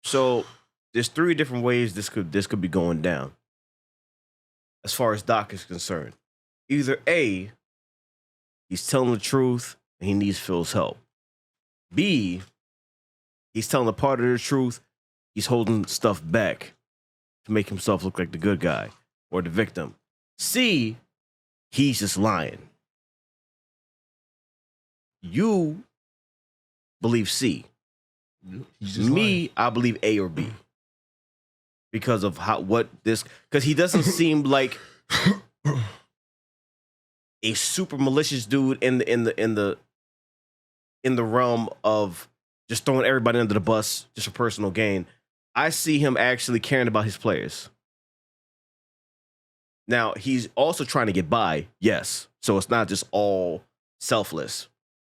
So there's 3 different ways this could be going down. As far as Doc is concerned, either A, he's telling the truth and he needs Phil's help. B, he's telling a part of the truth, he's holding stuff back to make himself look like the good guy or the victim. C, he's just lying. You believe C. Me, I believe A or B. Because of because he doesn't seem like a super malicious dude in the realm of just throwing everybody under the bus just for personal gain. I see him actually caring about his players. Now, he's also trying to get by, yes. So it's not just all selfless.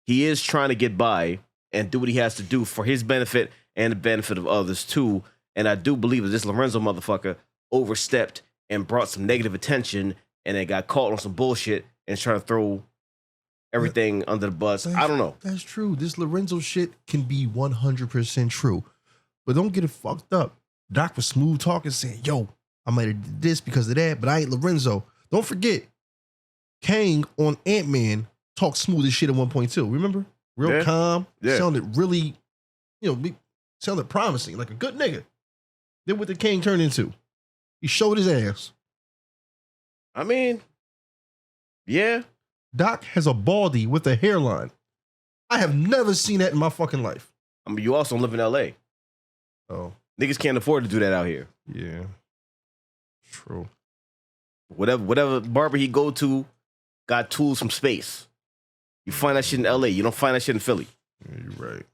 He is trying to get by and do what he has to do for his benefit and the benefit of others too. And I do believe that this Lorenzo motherfucker overstepped and brought some negative attention and then got caught on some bullshit and trying to throw everything under the bus. I don't know. That's true. This Lorenzo shit can be 100% true. But don't get it fucked up. Doc was smooth talking, saying, yo, I might have did this because of that, but I ain't Lorenzo. Don't forget, Kang on Ant-Man talked smooth as shit at 1.2. Remember? Real calm. Yeah. Sounded really, sounded promising, like a good nigga. Then what the Kang turned into? He showed his ass. I mean, yeah. Doc has a baldy with a hairline. I have never seen that in my fucking life. I mean, you also live in LA. Oh. Niggas can't afford to do that out here. Yeah. True. Whatever barber he go to got tools from space. You find that shit in LA. You don't find that shit in Philly. Yeah, you're right.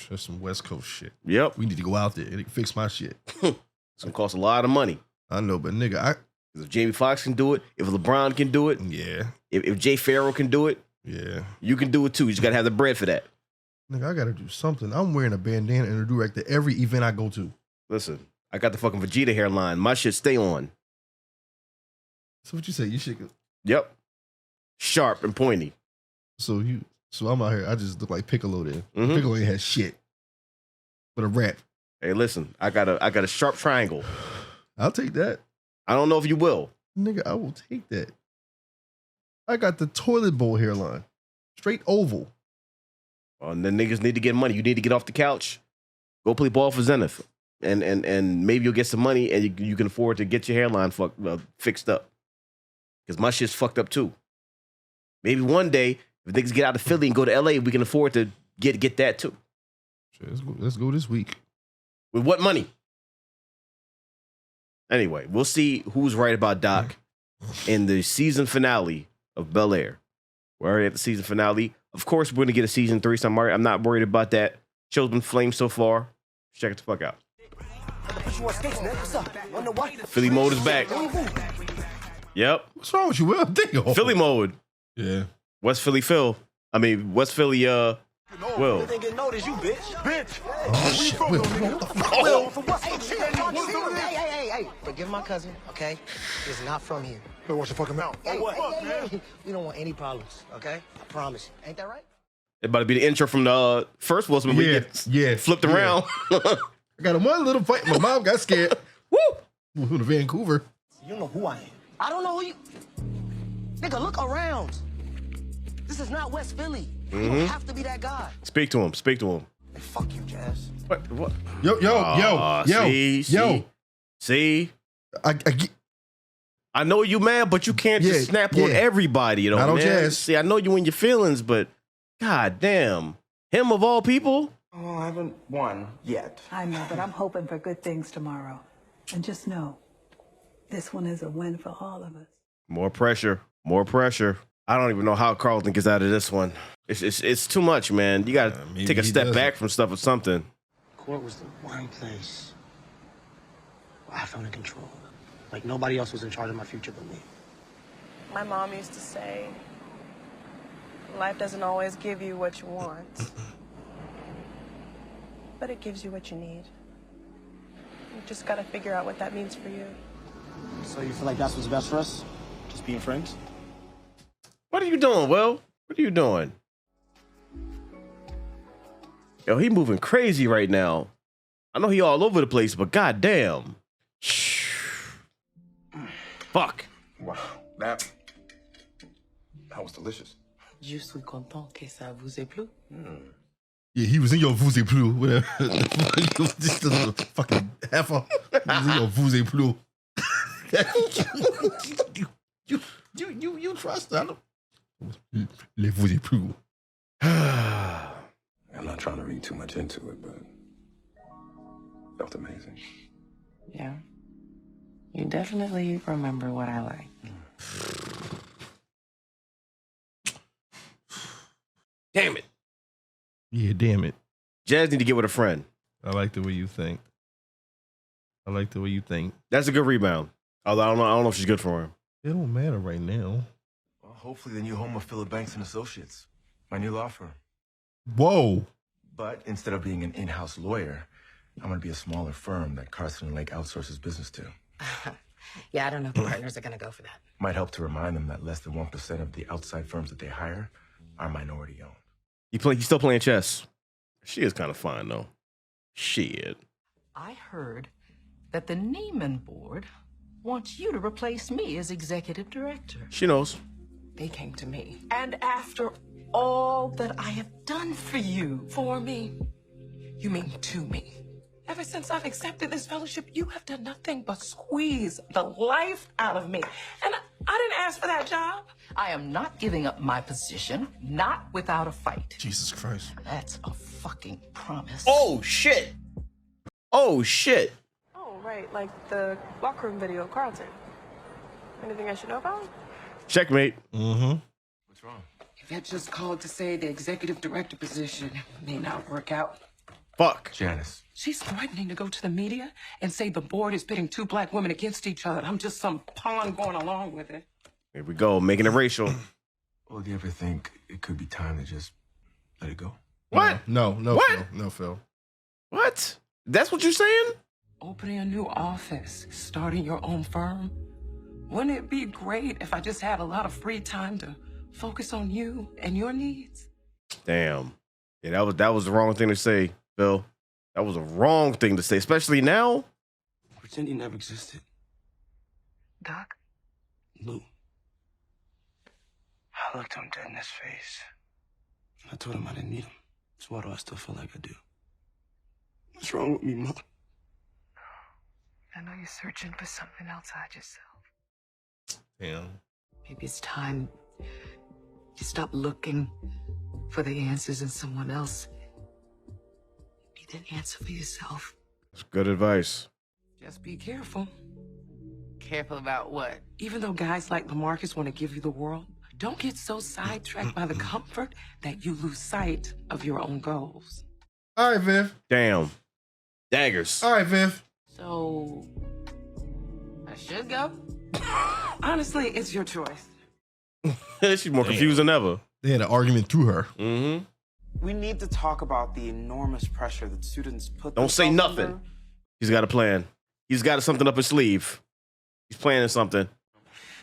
That's some West Coast shit. Yep. We need to go out there and fix my shit. It's gonna cost a lot of money. I know, but nigga, if Jamie Foxx can do it, if LeBron can do it, yeah. If Jay Farrell can do it, yeah, you can do it too. You just gotta have the bread for that. Nigga, I gotta do something. I'm wearing a bandana and a do-rag to every event I go to. Listen, I got the fucking Vegeta hairline. My shit stay on. So what you say? You shit? Yep. Sharp and pointy. So I'm out here. I just look like Piccolo there. Mm-hmm. Piccolo ain't had shit but a rap. Hey, listen, I got a sharp triangle. I'll take that. I don't know if you will. Nigga, I will take that. I got the toilet bowl hairline. Straight oval. And then niggas need to get money. You need to get off the couch. Go play ball for Zenith. And maybe you'll get some money and you can afford to get your hairline fixed up. Because my shit's fucked up too. Maybe one day, if niggas get out of Philly and go to LA, we can afford to get that too. Sure, let's go this week. With what money? Anyway, we'll see who's right about Doc in the season finale of Bel Air. We're already at the season finale. Of course, we're going to get a season 3, so I'm not worried about that. Show's been flamed so far. Check it the fuck out. Philly mode is back. Yep. What's wrong with you, Will? Philly mode. Yeah. West Philly Phil. I mean, West Philly, Will. Oh, shit. Will. Hey, forgive my cousin, okay? He's not from here. Better watch the fucking mouth. Hey, we don't want any problems, okay? I promise. Ain't that right? It about to be the intro from the first Will Smith. Yeah, flipped around. I got one little fight. My mom got scared. Woo! Moving to Vancouver. You know who I am. I don't know who you... Nigga, look around. This is not West Philly. You don't have to be that guy. Speak to him. Hey, fuck you, Jazz. What? Yo. See? I know you mad, but you can't just snap on everybody, you know, I don't man. Jazz. See, I know you in your feelings, but god damn. Him of all people? Oh, I haven't won yet. I know, but I'm hoping for good things tomorrow. And just know, this one is a win for all of us. More pressure. I don't even know how Carlton gets out of this one. It's too much, man. You gotta take a step back from stuff or something. Court was the one place where I felt in control. Like nobody else was in charge of my future but me. My mom used to say, life doesn't always give you what you want, but it gives you what you need. You just gotta figure out what that means for you. So you feel like that's what's best for us? Just being friends? What are you doing, Will? What are you doing? Yo, he moving crazy right now. I know he all over the place, but goddamn. Fuck. Wow, that was delicious. Je suis content que ça vous ait plu. Yeah, he was in your Vous et Plus, whatever. Just a fucking heifer. He was in your Vous et Plus. you trust that? Les Vous et Plus. I'm not trying to read too much into it, but felt amazing. Yeah. You definitely remember what I like. Damn it. Yeah, damn it. Jazz need to get with a friend. I like the way you think. That's a good rebound. Although I don't know if she's good for him. It don't matter right now. Well, hopefully the new home of Philip Banks and Associates, my new law firm. Whoa. But instead of being an in-house lawyer, I'm going to be a smaller firm that Carson and Lake outsources business to. Yeah, I don't know if the partners are going to go for that. Might help to remind them that less than 1% of the outside firms that they hire are minority-owned. He's still playing chess. She is kind of fine, though. Shit. I heard that the Neiman board wants you to replace me as executive director. She knows. They came to me. And after all that I have done for you, for me, you mean to me. Ever since I've accepted this fellowship, you have done nothing but squeeze the life out of me. And I didn't ask for that job. I am not giving up my position, not without a fight. Jesus Christ. That's a fucking promise. Oh, shit. Oh, shit. Oh, right, like the locker room video of Carlton. Anything I should know about? Checkmate. Mm-hmm. What's wrong? Yvette just called to say the executive director position may not work out. Fuck. Janice. She's threatening to go to the media and say the board is pitting two black women against each other. I'm just some pawn going along with it. Here we go, making it racial. Well, do you ever think it could be time to just let it go? What? No, What? Phil. No, Phil. What? That's what you're saying? Opening a new office, starting your own firm. Wouldn't it be great if I just had a lot of free time to focus on you and your needs? Damn. Yeah, that was the wrong thing to say, Phil. That was a wrong thing to say, especially now. Pretend you never existed. Doc? Lou. I looked him dead in his face. I told him I didn't need him. So why do I still feel like I do? What's wrong with me, Mom? I know you're searching for something outside yourself. Damn. Maybe it's time you stop looking for the answers in someone else. Be the answer for yourself. That's good advice. Just be careful. Careful about what? Even though guys like LaMarcus want to give you the world, don't get so sidetracked by the comfort that you lose sight of your own goals. All right, Viv. Damn. Daggers. All right, Viv. So, I should go? Honestly, it's your choice. She's more confused than ever. They had an argument through her. Mm-hmm. We need to talk about the enormous pressure that students put Don't say themselves nothing. under. He's got a plan. He's got something up his sleeve. He's planning something.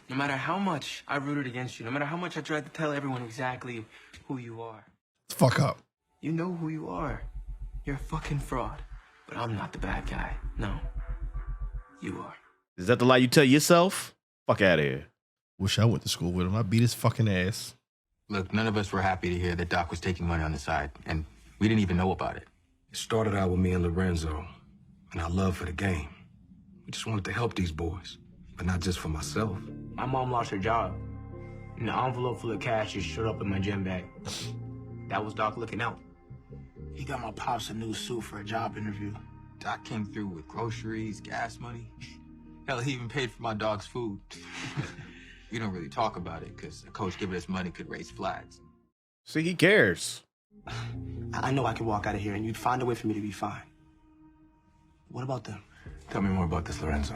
No matter how much I rooted against you, no matter how much I tried to tell everyone exactly who you are, Fuck up. you know who you are. You're a fucking fraud. But I'm not the bad guy. No. You are. Is that the lie you tell yourself? Fuck out of here. Wish I went to school with him. I beat his fucking ass. Look, none of us were happy to hear that Doc was taking money on the side, and we didn't even know about it. It started out with me and Lorenzo, and our love for the game. We just wanted to help these boys, but not just for myself. My mom lost her job. And the envelope full of cash just showed up in my gym bag. That was Doc looking out. He got my pops a new suit for a job interview. Doc came through with groceries, gas money. Hell, he even paid for my dog's food. We don't really talk about it because a coach giving us money could raise flags. See, he cares. I know I can walk out of here and you'd find a way for me to be fine. What about them? Tell me more about this, Lorenzo.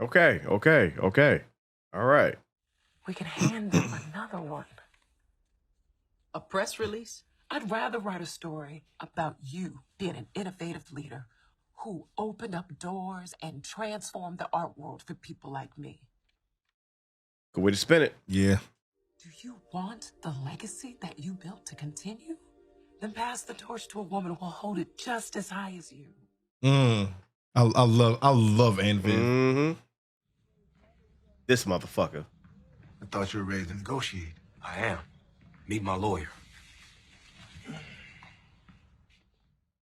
Okay. All right. We can hand them another one. A press release? I'd rather write a story about you being an innovative leader who opened up doors and transformed the art world for people like me. Good way to spin it. Yeah. Do you want the legacy that you built to continue? then pass the torch to a woman who will hold it just as high as you. I love Aunt Viv. Mm-hmm. This motherfucker. I thought you were ready to negotiate. I am. Meet my lawyer.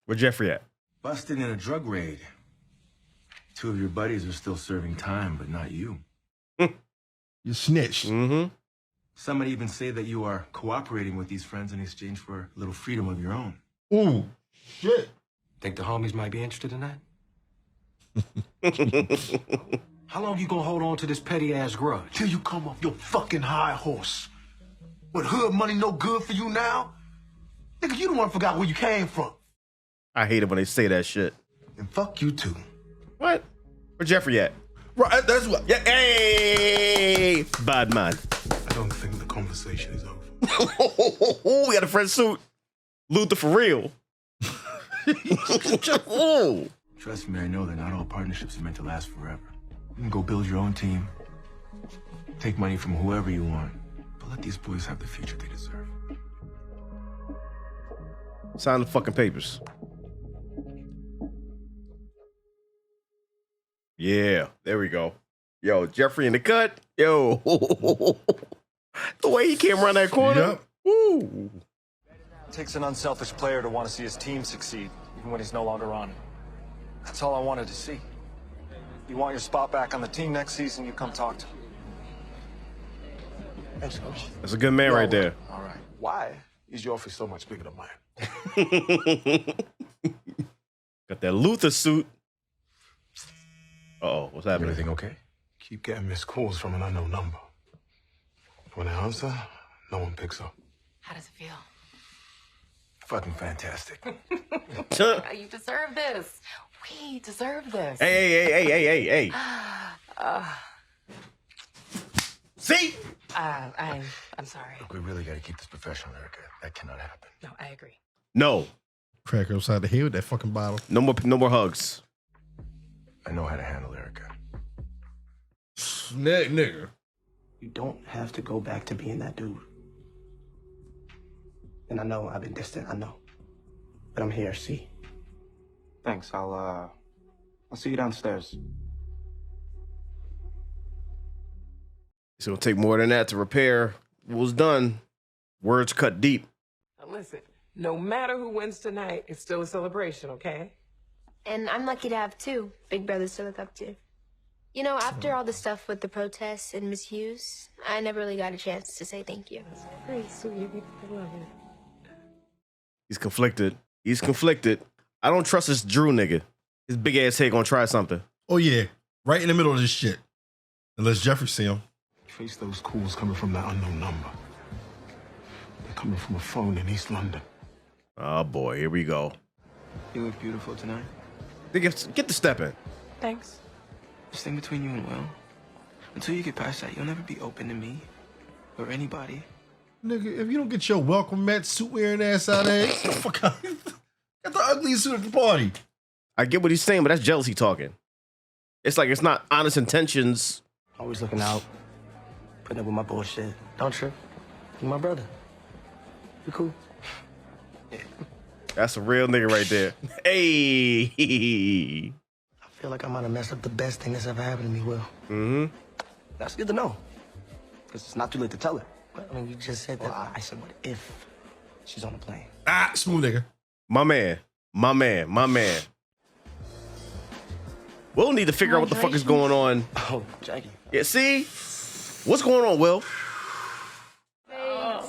Where Jeffrey at? Busted in a drug raid. 2 of your buddies are still serving time, but not you. You snitched. Mm-hmm. Some might even say that you are cooperating with these friends in exchange for a little freedom of your own. Ooh, shit. Think the homies might be interested in that? How long you gonna hold on to this petty-ass grudge? Till you come off your fucking high horse. What, hood money no good for you now? Nigga, you the one forgot where you came from. I hate it when they say that shit. And fuck you too. What? Where Jeffrey at? Right, that's what. Yeah, hey, bad man. I don't think the conversation is over. We got a French suit. Luther for real. Oh. Trust me, I know that not all partnerships are meant to last forever. You can go build your own team, take money from whoever you want, but let these boys have the future they deserve. Sign the fucking papers. Yeah, there we go. Yo, Jeffrey in the cut. Yo. The way he came around that corner. Yep. Woo. It takes an unselfish player to want to see his team succeed, even when he's no longer on it. That's all I wanted to see. You want your spot back on the team next season, you come talk to me. Thanks, Coach. That's a good man right there. All right. Why is your office so much bigger than mine? Got that Luther suit. Uh-oh, what's happening? Everything okay? Keep getting missed calls from an unknown number. When I answer, no one picks up. How does it feel? Fucking fantastic. You deserve this. We deserve this. Hey. See? I'm sorry. Look, we really gotta keep this professional, Erica. That cannot happen. No, I agree. No. Crack her upside the head with that fucking bottle. No more hugs. I know how to handle Erica. Nigga. You don't have to go back to being that dude. And I know I've been distant, I know. But I'm here, see? Thanks, I'll see you downstairs. It's gonna take more than that to repair what was done. Words cut deep. Now listen, no matter who wins tonight, it's still a celebration, okay? And I'm lucky to have two big brothers to look up to. You know, after all the stuff with the protests and Miss Hughes, I never really got a chance to say thank you. Very sweet. I love it. He's conflicted. I don't trust this Drew nigga. His big ass head gonna try something. Oh yeah, right in the middle of this shit. Unless Jeffrey see him. Face those calls coming from that unknown number. They're coming from a phone in East London. Oh boy, here we go. You look beautiful tonight. Get the step in. Thanks. This thing between you and Will. Until you get past that, you'll never be open to me or anybody. Nigga, if you don't get your welcome mat suit wearing ass out of here, get the fuck out. Got the ugliest suit at the party. I get what he's saying, but that's jealousy talking. It's like it's not honest intentions. Always looking out, putting up with my bullshit. Don't trip. You my brother. You cool? That's a real nigga right there. Hey. I feel like I might have messed up the best thing that's ever happened to me, Will. Mm-hmm. That's good to know. Because it's not too late to tell it. But, I mean, you just said that. I said, what if she's on the plane? Ah, smooth nigga. My man. We'll need to figure out what the fuck is going on. Oh, Jackie. Yeah, see? What's going on, Will?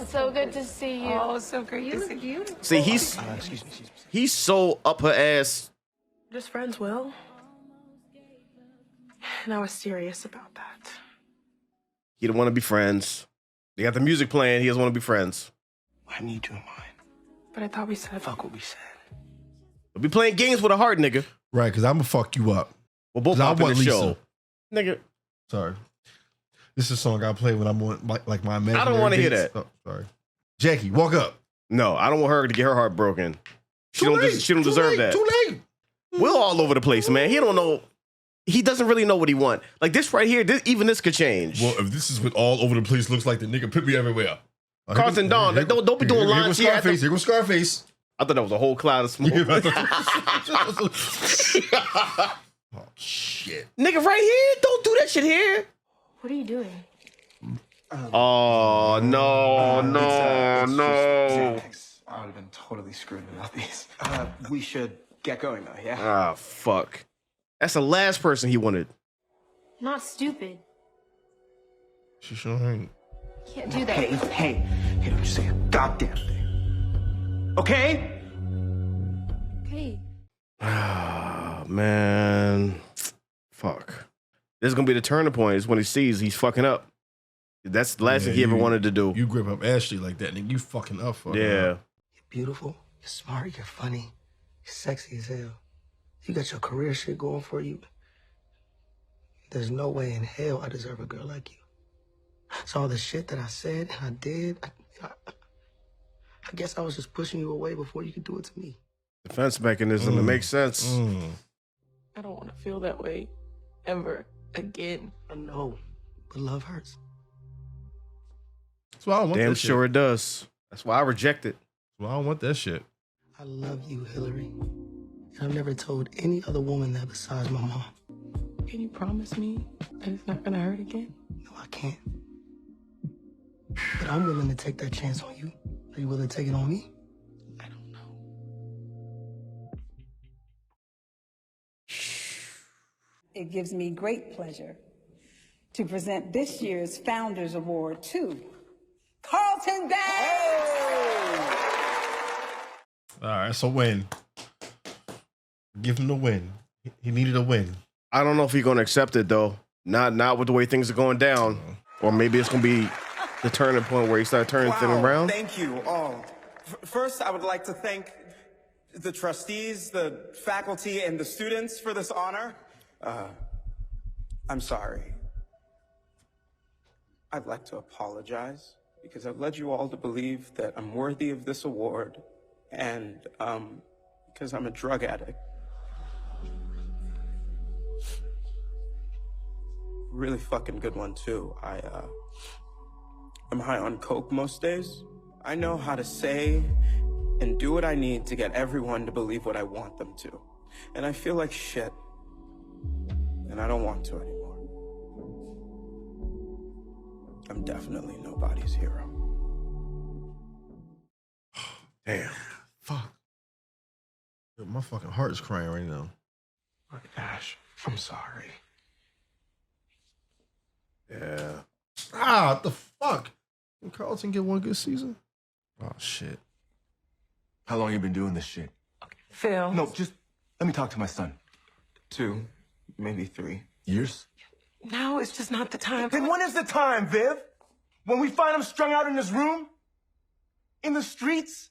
It's so good to see you. Oh, so great. You look beautiful. See, Excuse me. he's so up her ass. Just friends, Will. And I was serious about that. He don't want to be friends. They got the music playing. He doesn't want to be friends. I need you in mind. But I thought we said... Fuck what we said. We'll be playing games with a heart, nigga. Right, because I'm going to fuck you up. We'll both 'Cause I pop in want the Lisa. show. Nigga. Sorry. This is a song I play when I'm on like my imaginary I don't want to hear dates. that. Oh, sorry. Jackie, walk up. No, I don't want her to get her heart broken. She don't deserve that. Too late. Will all over the place, man. He don't know. He doesn't really know what he want. Like this right here, even this could change. Well, if this is what all over the place looks like, the nigga put me everywhere. Carlton Dawn, don't be doing lines here. Here goes Scarface. I thought that was a whole cloud of smoke. Oh shit. Nigga, right here? Don't do that shit here. What are you doing? Oh, no. Xanax. I would have been totally screwed without these. We should get going, though, yeah? Ah, fuck. That's the last person he wanted. Not stupid. She sure ain't. Can't do that. Hey, don't you say a goddamn thing. Okay? Okay. Ah, man. Fuck. This is gonna be the turning point. Is when he sees he's fucking up. That's the last thing he ever wanted to do. You grip up Ashley like that, nigga. You fucking up for her. Yeah. You're beautiful. You're smart. You're funny. You're sexy as hell. You got your career shit going for you. There's no way in hell I deserve a girl like you. So all the shit that I said and I did, I guess I was just pushing you away before you could do it to me. Defense mechanism. It makes sense. I don't want to feel that way ever again. I know, but love hurts. That's why I don't want Damn that sure shit. it does. That's why I reject it. That's why I don't want that shit. I love you, Hillary. And I've never told any other woman that besides my mom. Can you promise me that it's not gonna hurt again? No, I can't. But I'm willing to take that chance on you. Are you willing to take it on me? I don't know. It gives me great pleasure to present this year's Founders Award to Carlton Bell. All right, it's a win. Give him the win. He needed a win. I don't know if he's gonna accept it though. Not with the way things are going down. Or maybe it's gonna be the turning point where he starts turning things around. Thank you all. First, I would like to thank the trustees, the faculty, and the students for this honor. I'm sorry. I'd like to apologize because I've led you all to believe that I'm worthy of this award and because I'm a drug addict. Really fucking good one too. I'm high on coke most days. I know how to say and do what I need to get everyone to believe what I want them to. And I feel like shit. And I don't want to anymore. I'm definitely nobody's hero. Damn. Fuck. Yo, my fucking heart is crying right now. Ash, I'm sorry. Yeah. Ah, what the fuck? Can Carlton get one good season? Oh, shit. How long you been doing this shit? Phil. No, just let me talk to my son. 2, maybe 3 years? Now is just not the time. Then when is the time, Viv? When we find him strung out in his room? In the streets?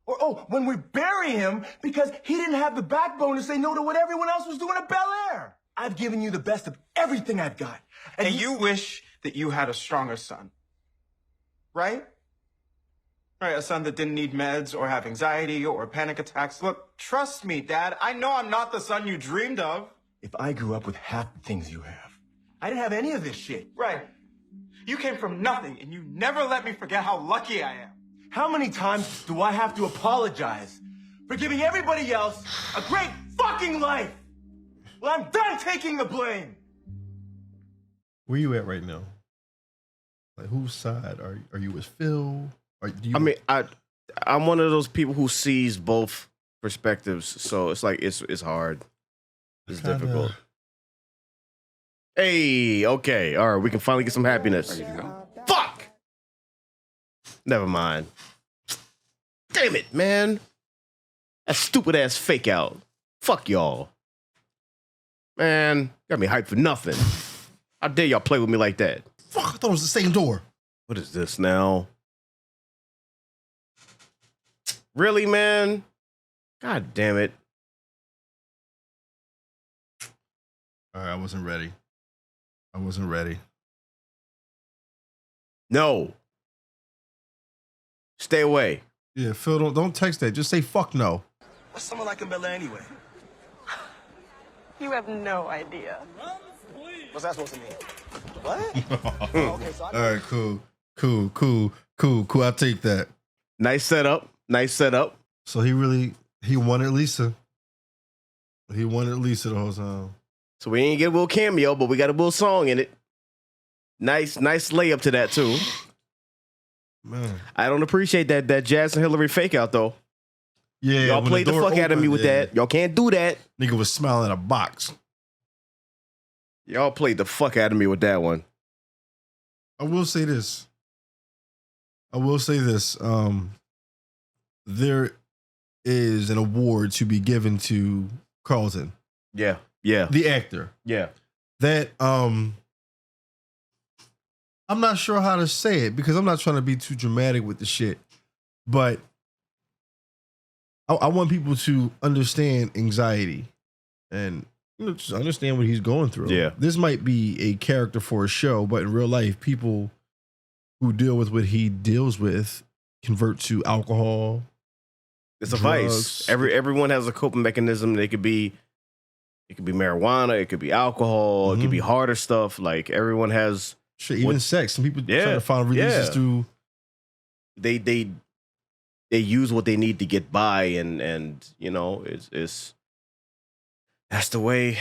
Or, when we bury him because he didn't have the backbone to say no to what everyone else was doing at Bel Air? I've given you the best of everything I've got. And you wish that you had a stronger son. Right? Right, a son that didn't need meds or have anxiety or panic attacks. Look, trust me, Dad. I know I'm not the son you dreamed of. If I grew up with half the things you have, I didn't have any of this shit. Right. You came from nothing, and you never let me forget how lucky I am. How many times do I have to apologize for giving everybody else a great fucking life? Well, I'm done taking the blame. Where you at right now? Like, whose side? Are you with Phil? I mean, I'm one of those people who sees both perspectives, so it's like it's hard. It's difficult. Hey, okay, all right, we can finally get some happiness. Fuck! Never mind. Damn it, man. That stupid ass fake out. Fuck y'all. Man, got me hyped for nothing. How dare y'all play with me like that? Fuck, I thought it was the same door. What is this now? Really, man? God damn it. All right, I wasn't ready. No. Stay away. Yeah, Phil, don't text that. Just say fuck no. What's someone like in Bel Air anyway? You have no idea. What's that supposed to mean? What? Okay, so all right, cool. I'll take that. Nice setup. So he wanted Lisa. He wanted Lisa the whole time. So we ain't get a little cameo, but we got a little song in it. Nice layup to that too. Man. I don't appreciate that Jazz and Hillary fake out though. Yeah, y'all played the fuck out of me with that. Y'all can't do that. Nigga was smiling at a box. Y'all played the fuck out of me with that one. I will say this. There is an award to be given to Carlton. Yeah. The actor. Yeah. That I'm not sure how to say it because I'm not trying to be too dramatic with the shit. But I want people to understand anxiety and just understand what he's going through. Yeah. This might be a character for a show, but in real life, people who deal with what he deals with convert to alcohol. It's a vice. Everyone has a coping mechanism. It could be marijuana, it could be alcohol, it could be harder stuff. Like everyone has shit, even sex. Some people try to find releases through. They use what they need to get by, and you know it's that's the way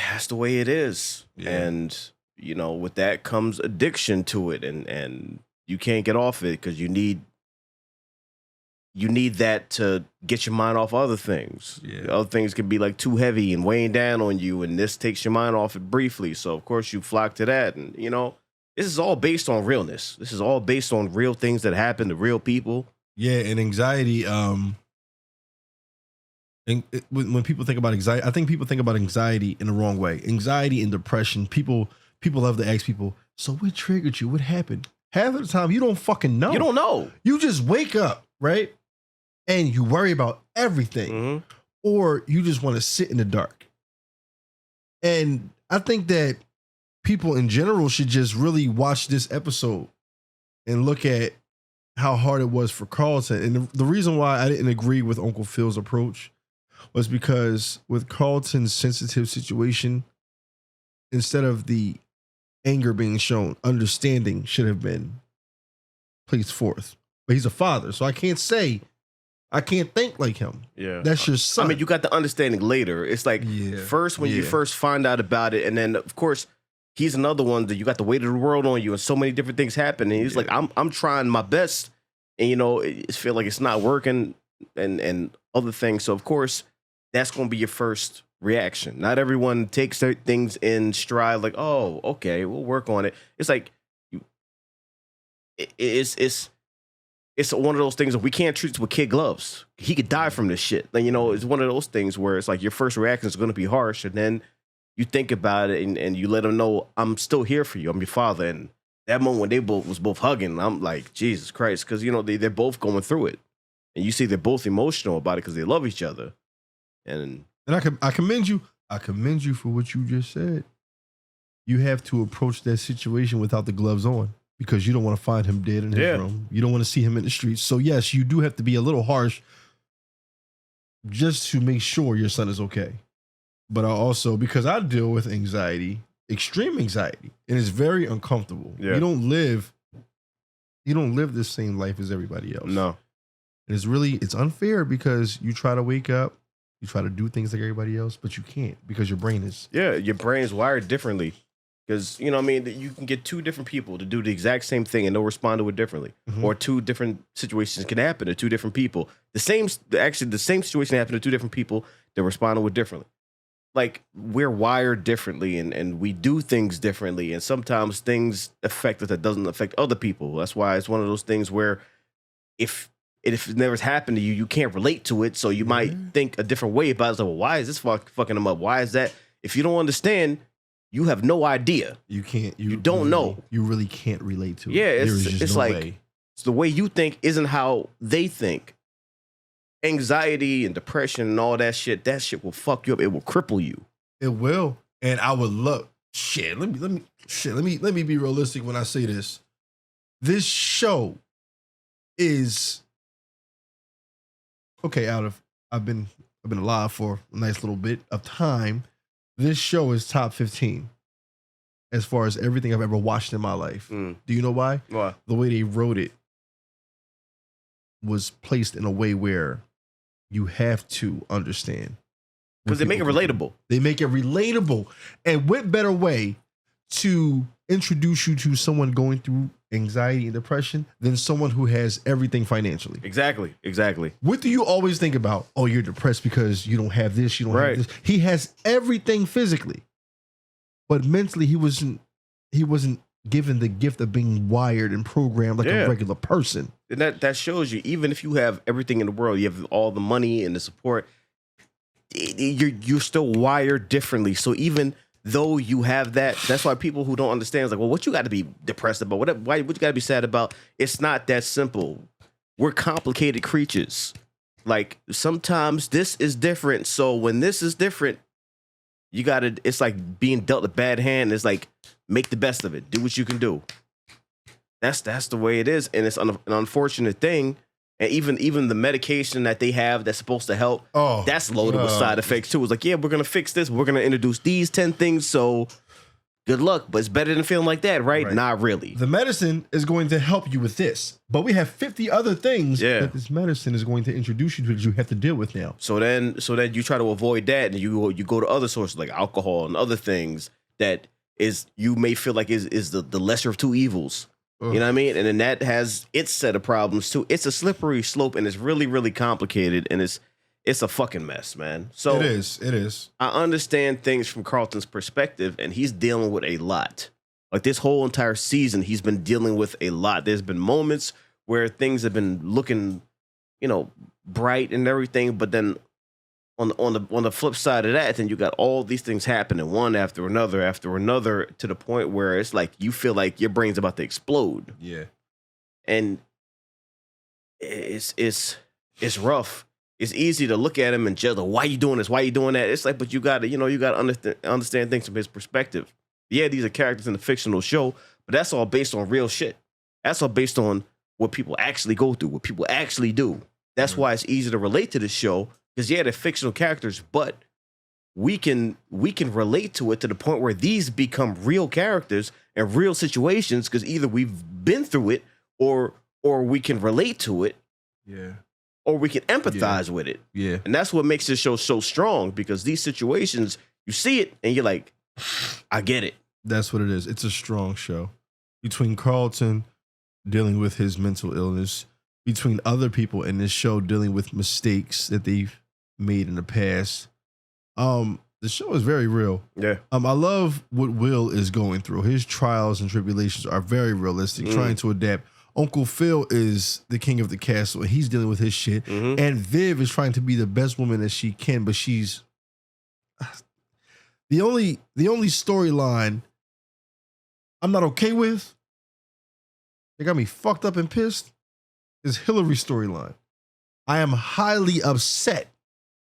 it is. Yeah. And you know, with that comes addiction to it, and you can't get off it because you need that to get your mind off other things. Yeah. Other things can be like too heavy and weighing down on you, and this takes your mind off it briefly. So of course you flock to that, and you know, this is all based on realness. This is all based on real things that happen to real people. Yeah, and anxiety. When people think about anxiety, I think people think about anxiety in the wrong way. Anxiety and depression. People love to ask people, so what triggered you? What happened? Half of the time, you don't fucking know. You don't know. You just wake up, right? And you worry about everything. Or you just want to sit in the dark. And I think that people in general should just really watch this episode and look at how hard it was for Carlton. And the reason why I didn't agree with Uncle Phil's approach was because with Carlton's sensitive situation, instead of the anger being shown, understanding should have been placed forth. But he's a father, so I can't think like him. Yeah. That's your son. I mean, you got the understanding later. It's like first when you first find out about it, and then of course he's another one that you got the weight of the world on you, and so many different things happen. And he's like, I'm trying my best, and you know, it feel like it's not working, and other things. So of course, that's going to be your first reaction. Not everyone takes their things in stride. Like, oh, okay, we'll work on it. It's like it's one of those things that we can't treat this with kid gloves. He could die from this shit. Like, you know, it's one of those things where it's like your first reaction is going to be harsh, and then you think about it and you let them know, I'm still here for you. I'm your father. And that moment when they was both hugging, I'm like, Jesus Christ, because you know they're both going through it, and you see they're both emotional about it because they love each other. And I commend you. I commend you for what you just said. You have to approach that situation without the gloves on because you don't want to find him dead in his room. You don't want to see him in the streets. So yes, you do have to be a little harsh just to make sure your son is okay. But I also, because I deal with anxiety, extreme anxiety, and it's very uncomfortable. Yeah. You don't live the same life as everybody else. No. And it's unfair because you try to wake up, you try to do things like everybody else, but you can't because your brain is. Yeah, your brain's wired differently. Because, you know what I mean? You can get two different people to do the exact same thing and they'll respond to it differently. Or two different situations can happen to two different people. The same situation happened to two different people that respond to it differently. Like, we're wired differently and we do things differently. And sometimes things affect us that doesn't affect other people. That's why it's one of those things where if it never happened to you, you can't relate to it. So you might think a different way about it. It's like, well, why is this fucking them up? Why is that? If you don't understand, you have no idea. You can't. You don't really, know. You really can't relate to it. Yeah, There is just it's no like way. it's the way you think isn't how they think. Anxiety and depression and all that shit will fuck you up. It will cripple you. It will. And I would love let me be realistic when I say this. This show is okay. I've been alive for a nice little bit of time. This show is top 15 as far as everything I've ever watched in my life. Do you know why? Why? The way they wrote it was placed in a way where you have to understand. Because they make it relatable. They make it relatable. And what better way to introduce you to someone going through anxiety and depression than someone who has everything financially? Exactly. What do you always think about? Oh, you're depressed because you don't have this, you don't have this. He has everything physically. But mentally, he wasn't given the gift of being wired and programmed like a regular person. And that shows you, even if you have everything in the world, you have all the money and the support, you're still wired differently. So even though you have that, that's why people who don't understand is like, well, what you got to be depressed about? What you got to be sad about? It's not that simple. We're complicated creatures. Like sometimes this is different. So when this is different, you got to, it's like being dealt a bad hand. It's like, make the best of it. Do what you can do. That's the way it is. And it's an unfortunate thing. And even the medication that they have that's supposed to help, that's loaded with side effects too. It's like, yeah, we're going to fix this. We're going to introduce these 10 things. So good luck. But it's better than feeling like that, right? Not really. The medicine is going to help you with this. But we have 50 other things that this medicine is going to introduce you to that you have to deal with now. So then you try to avoid that. And you go to other sources like alcohol and other things that is you may feel like is the lesser of two evils. You know what I mean? And then that has its set of problems too. It's a slippery slope and it's really, really complicated and it's a fucking mess, man. So it is. I understand things from Carlton's perspective and he's dealing with a lot. Like this whole entire season, he's been dealing with a lot. There's been moments where things have been looking, bright and everything, but then on the flip side of that, then you got all these things happening one after another to the point where it's like you feel like your brain's about to explode. Yeah. And it's rough. It's easy to look at him and judge, why you doing this? Why you doing that? It's like, but you gotta understand things from his perspective. Yeah, these are characters in a fictional show, but that's all based on real shit. That's all based on what people actually go through, what people actually do. That's why it's easy to relate to this show. Because they're fictional characters, but we can relate to it to the point where these become real characters and real situations. Because either we've been through it, or we can relate to it, or we can empathize with it. Yeah, and that's what makes this show so strong. Because these situations, you see it and you're like, I get it. That's what it is. It's a strong show. Between Carlton dealing with his mental illness, between other people in this show dealing with mistakes that they've made in the past. The show is very real. Yeah. I love what Will is going through. His trials and tribulations are very realistic, trying to adapt. Uncle Phil is the king of the castle, and he's dealing with his shit. Mm-hmm. And Viv is trying to be the best woman that she can, but she's the only storyline I'm not okay with. They got me fucked up and pissed. Is Hillary's storyline. I am highly upset.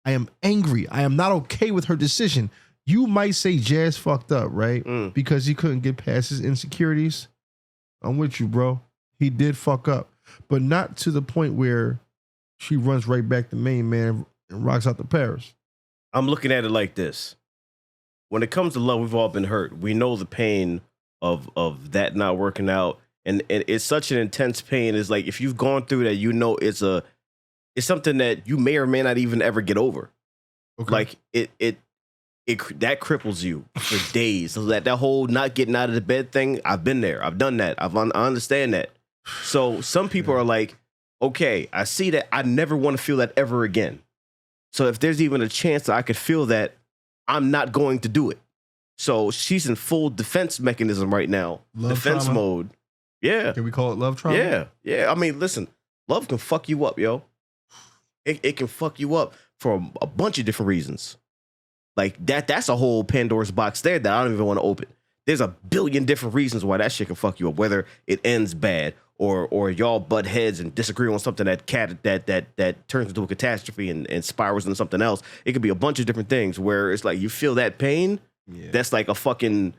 I am angry. I am not okay with her decision. You might say Jazz fucked up, right? Because he couldn't get past his insecurities. I'm with you, bro. He did fuck up. But not to the point where she runs right back to main man and rocks out to Paris. I'm looking at it like this. When it comes to love, we've all been hurt. We know the pain of that not working out. And it's such an intense pain. It's like if you've gone through that, it's something that you may or may not even ever get over. Okay. Like it that cripples you for days. So that whole not getting out of the bed thing, I've been there. I've done that. I understand that. So some people are like, okay, I see that. I never want to feel that ever again. So if there's even a chance that I could feel that, I'm not going to do it. So she's in full defense mechanism right now. Defense mode. Yeah. Can we call it love trauma? Yeah. Yeah. I mean, listen, love can fuck you up, yo. It can fuck you up for a bunch of different reasons. Like that's a whole Pandora's box there that I don't even want to open. There's a billion different reasons why that shit can fuck you up, whether it ends bad or y'all butt heads and disagree on something that turns into a catastrophe and spirals into something else. It could be a bunch of different things where it's like you feel that pain. Yeah. That's like a fucking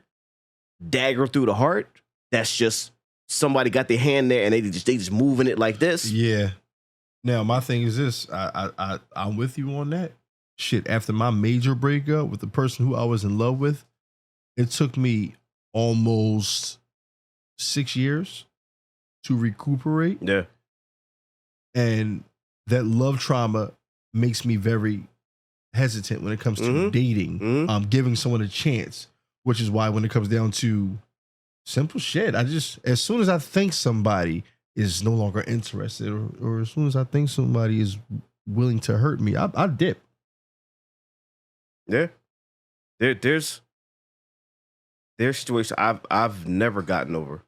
dagger through the heart. That's just somebody got their hand there and they just moving it like this. Yeah. Now my thing is this. I'm with you on that. Shit, after my major breakup with the person who I was in love with, it took me almost 6 years to recuperate. Yeah. And that love trauma makes me very hesitant when it comes to dating, giving someone a chance, which is why when it comes down to simple shit, as soon as I think somebody is no longer interested or as soon as I think somebody is willing to hurt me, I dip. Yeah. There's situations I've never gotten over.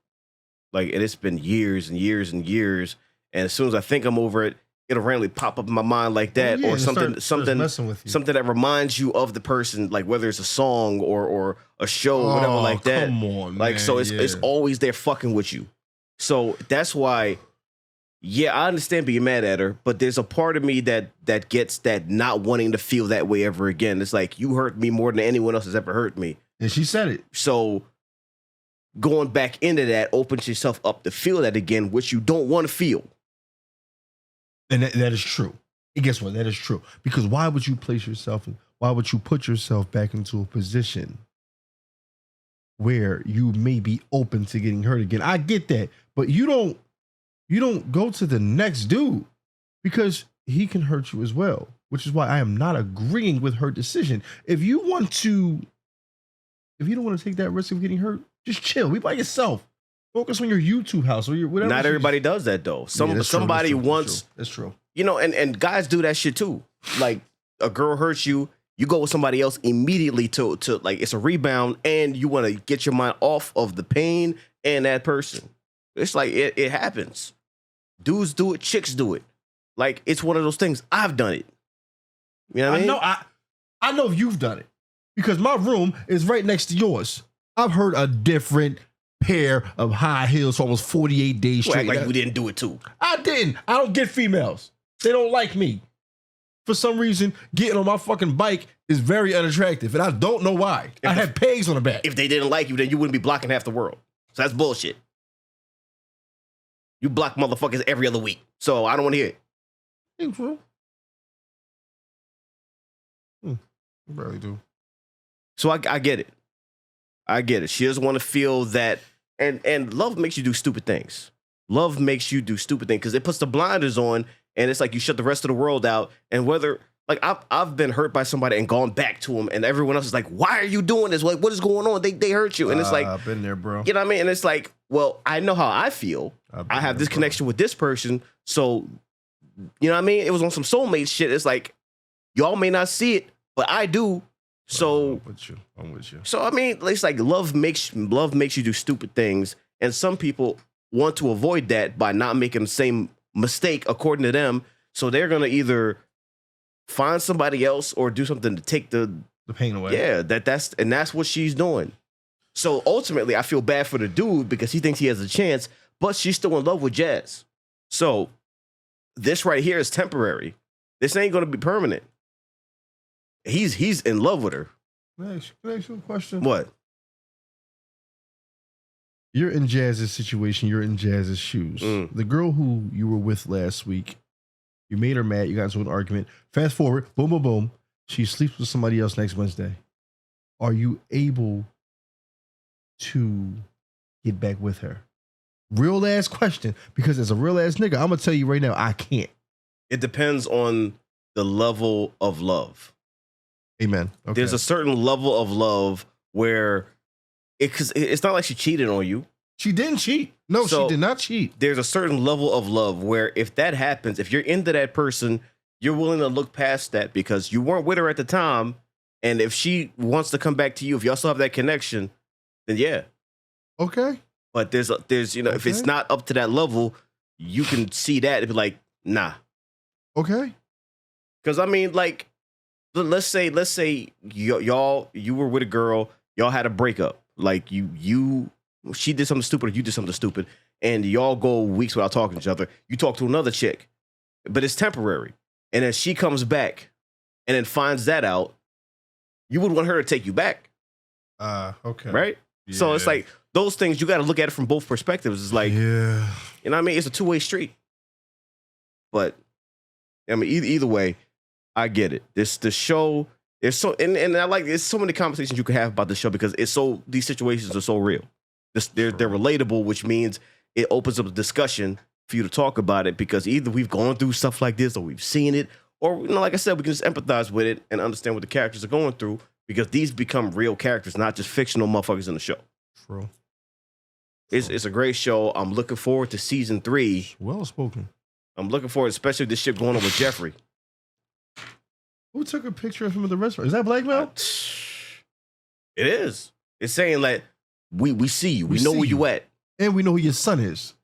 Like, and it's been years and years and years. And as soon as I think I'm over it, it'll randomly pop up in my mind like that, or something that reminds you of the person, like whether it's a song or a show, or whatever like that. Come on, like, man, so it's always there fucking with you. So that's why, yeah, I understand being mad at her, but there's a part of me that gets that not wanting to feel that way ever again. It's like, you hurt me more than anyone else has ever hurt me. And she said it. So going back into that opens yourself up to feel that again, which you don't want to feel. And that is true. And guess what? That is true. Because why would you put yourself back into a position where you may be open to getting hurt again? I get that. But you don't go to the next dude because he can hurt you as well, which is why I am not agreeing with her decision. If you don't want to take that risk of getting hurt, just chill. Be by yourself. Focus on your YouTube house or your whatever. Not everybody does that though. Somebody wants. That's true. You know, and guys do that shit too. Like, a girl hurts you, you go with somebody else immediately to like, it's a rebound, and you want to get your mind off of the pain and that person. It's like it happens. Dudes do it, chicks do it. Like, it's one of those things. I've done it. You know what I mean? I know you've done it because my room is right next to yours. I've heard a different pair of high heels for almost 48 days straight. Like we didn't do it too. I didn't. I don't get females. They don't like me. For some reason, getting on my fucking bike is very unattractive, and I don't know why. I have pegs on the back. If they didn't like you, then you wouldn't be blocking half the world. So that's bullshit. You block motherfuckers every other week. So I don't want to hear it. Ain't true. I barely do. So I get it. I get it. She doesn't want to feel that. And love makes you do stupid things. Love makes you do stupid things because it puts the blinders on, and it's like you shut the rest of the world out. And whether, like, I've been hurt by somebody and gone back to them, and everyone else is like, why are you doing this? Like, what is going on? They hurt you. And it's like, I've been there, bro. You know what I mean? And it's like, well, I know how I feel. I have this connection with this person. So, you know what I mean? It was on some soulmate shit. It's like, y'all may not see it, but I do. So I'm with you. So I mean, it's like love makes you do stupid things, and some people want to avoid that by not making the same mistake according to them. So they're gonna either find somebody else or do something to take the pain away. Yeah, that's what she's doing. So ultimately, I feel bad for the dude because he thinks he has a chance, but she's still in love with Jazz. So this right here is temporary. This ain't gonna be permanent. He's in love with her. Can I ask you a question? What? You're in Jazz's situation. You're in Jazz's shoes. The girl who you were with last week, you made her mad. You got into an argument. Fast forward, boom, boom, boom. She sleeps with somebody else next Wednesday. Are you able to get back with her? Real ass question. Because as a real ass nigga, I'm going to tell you right now, I can't. It depends on the level of love. Amen. Okay. There's a certain level of love where it's not like she cheated on you. She didn't cheat. No, she did not cheat. There's a certain level of love where if that happens, if you're into that person, you're willing to look past that because you weren't with her at the time. And if she wants to come back to you, if y'all still have that connection, then yeah. Okay. But there's if it's not up to that level, you can see that and be like, nah. Okay. Because I mean, like, let's say you were with a girl, y'all had a breakup. Like she did something stupid or you did something stupid, and y'all go weeks without talking to each other. You talk to another chick, but it's temporary. And then she comes back and then finds that out, you would want her to take you back. Okay. Right? Yeah. So it's like those things, you got to look at it from both perspectives. It's like, you know what I mean? It's a two-way street. But I mean, either way, I get it. The show is so, and I like, there's so many conversations you can have about the show because these situations are so real. They're relatable, which means it opens up a discussion for you to talk about it because either we've gone through stuff like this or we've seen it Or, like I said, we can just empathize with it and understand what the characters are going through because these become real characters, not just fictional motherfuckers in the show. True. It's a great show. I'm looking forward to season 3. Well spoken. I'm looking forward, especially this shit going on with Jeffrey. Who took a picture of him at the restaurant? Is that blackmail? It is. It's saying like, we see you. We know where you at. And we know who your son is.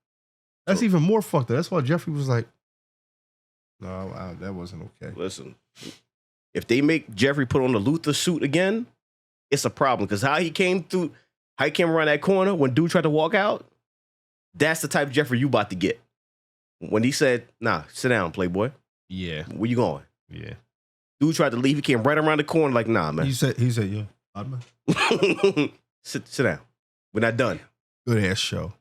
That's even more fucked up. That's why Jeffrey was like, no, that wasn't okay. Listen, if they make Jeffrey put on the Luther suit again, it's a problem. Because how he came around that corner when dude tried to walk out, that's the type of Jeffrey you about to get. When he said, nah, sit down, playboy. Yeah. Where you going? Yeah. Dude tried to leave. He came right around the corner like, nah, man. He said, yeah. sit down. We're not done. Good ass show.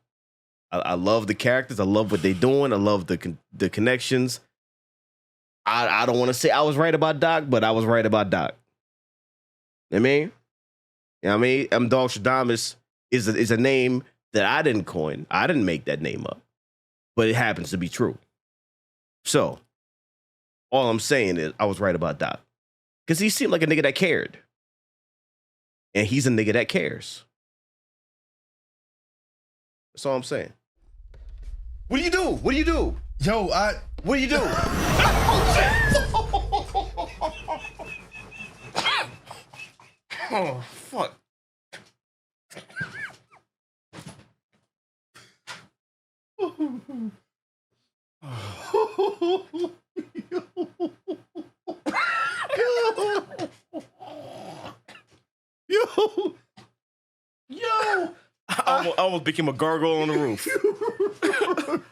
I love the characters. I love what they're doing. I love the connections. I don't want to say I was right about Doc, but I was right about Doc. You know what I mean? M-Dogg Stradamus is a name that I didn't coin. I didn't make that name up. But it happens to be true. So, all I'm saying is I was right about Doc. Because he seemed like a nigga that cared. And he's a nigga that cares. That's all I'm saying. What do you do? What do you do? Yo, what do you do? Oh, fuck. Yo. I almost became a gargoyle on the roof.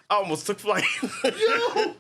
I almost took flight. Yo.